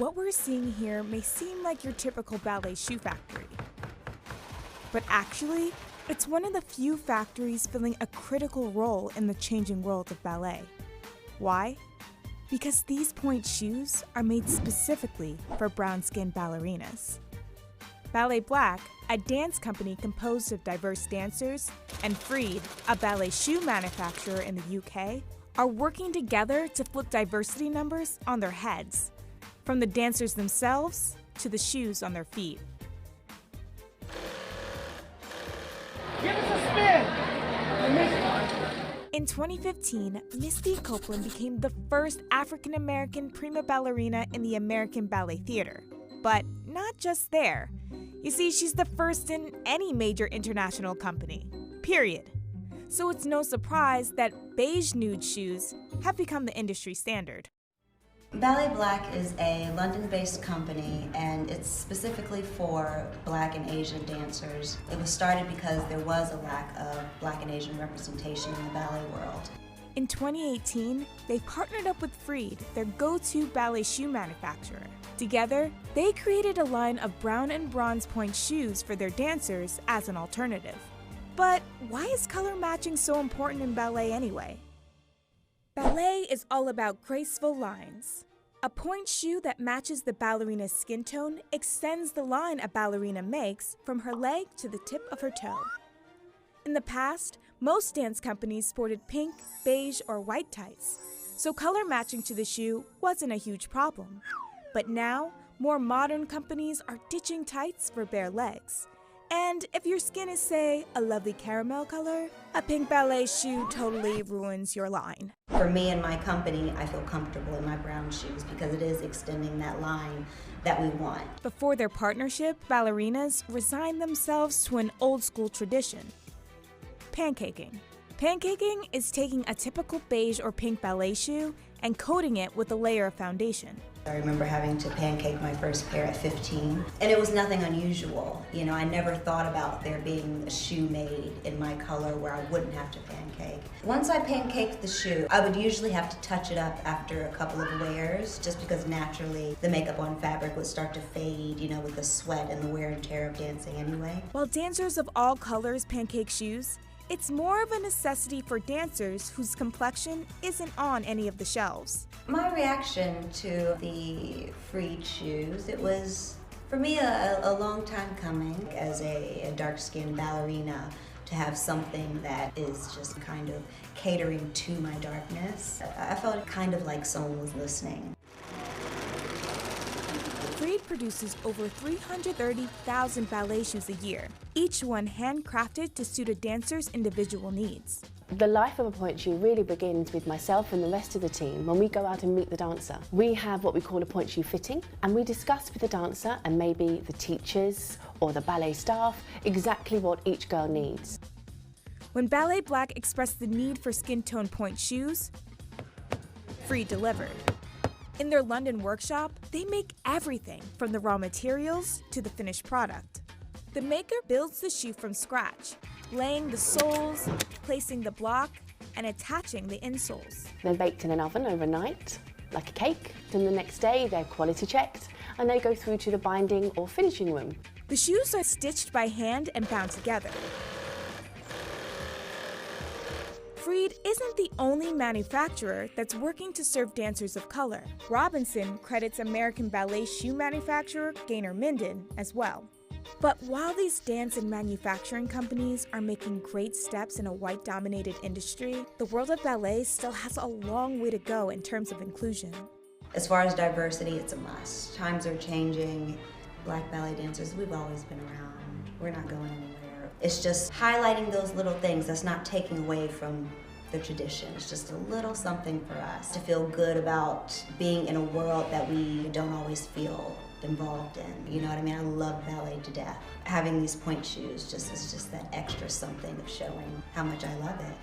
What we're seeing here may seem like your typical ballet shoe factory, but actually, it's one of the few factories filling a critical role in the changing world of ballet. Why? Because these pointe shoes are made specifically for brown-skinned ballerinas. Ballet Black, a dance company composed of diverse dancers, and Freed, a ballet shoe manufacturer in the UK, are working together to flip diversity numbers on their heads, from the dancers themselves to the shoes on their feet. Give us a spin! In 2015, Misty Copeland became the first African-American prima ballerina in the American Ballet Theatre. But not just there. You see, she's the first in any major international company, period. So it's no surprise that beige nude shoes have become the industry standard. Ballet Black is a London-based company, and it's specifically for Black and Asian dancers. It was started because there was a lack of Black and Asian representation in the ballet world. In 2018, they partnered up with Freed, their go-to ballet shoe manufacturer. Together, they created a line of brown and bronze pointe shoes for their dancers as an alternative. But why is color matching so important in ballet anyway? Ballet is all about graceful lines. A pointe shoe that matches the ballerina's skin tone extends the line a ballerina makes from her leg to the tip of her toe. In the past, most dance companies sported pink, beige, or white tights, so color matching to the shoe wasn't a huge problem. But now, more modern companies are ditching tights for bare legs. And if your skin is, say, a lovely caramel color, a pink ballet shoe totally ruins your line. For me and my company, I feel comfortable in my brown shoes because it is extending that line that we want. Before their partnership, ballerinas resigned themselves to an old-school tradition: pancaking. Pancaking is taking a typical beige or pink ballet shoe and coating it with a layer of foundation. I remember having to pancake my first pair at 15, and it was nothing unusual. You know, I never thought about there being a shoe made in my color where I wouldn't have to pancake. Once I pancaked the shoe, I would usually have to touch it up after a couple of wears, just because naturally the makeup on fabric would start to fade, you know, with the sweat and the wear and tear of dancing anyway. While dancers of all colors pancake shoes, it's more of a necessity for dancers whose complexion isn't on any of the shelves. My reaction to the Freed shoes, it was, for me, a long time coming as a dark-skinned ballerina to have something that is just kind of catering to my darkness. I felt kind of like someone was listening. Freed produces over 330,000 ballet shoes a year, each one handcrafted to suit a dancer's individual needs. The life of a pointe shoe really begins with myself and the rest of the team when we go out and meet the dancer. We have what we call a pointe shoe fitting, and we discuss with the dancer and maybe the teachers or the ballet staff exactly what each girl needs. When Ballet Black expressed the need for skin tone pointe shoes, Freed delivered. In their London workshop, they make everything from the raw materials to the finished product. The maker builds the shoe from scratch, laying the soles, placing the block, and attaching the insoles. They're baked in an oven overnight, like a cake. Then the next day, they're quality checked, and they go through to the binding or finishing room. The shoes are stitched by hand and bound together. Freed isn't the only manufacturer that's working to serve dancers of color. Robinson credits American ballet shoe manufacturer Gaynor Minden as well. But while these dance and manufacturing companies are making great steps in a white-dominated industry, the world of ballet still has a long way to go in terms of inclusion. As far as diversity, it's a must. Times are changing. Black ballet dancers, we've always been around. We're not going anywhere. It's just highlighting those little things that's not taking away from the tradition. It's just a little something for us to feel good about being in a world that we don't always feel involved in. You know what I mean? I love ballet to death. Having these pointe shoes is just that extra something of showing how much I love it.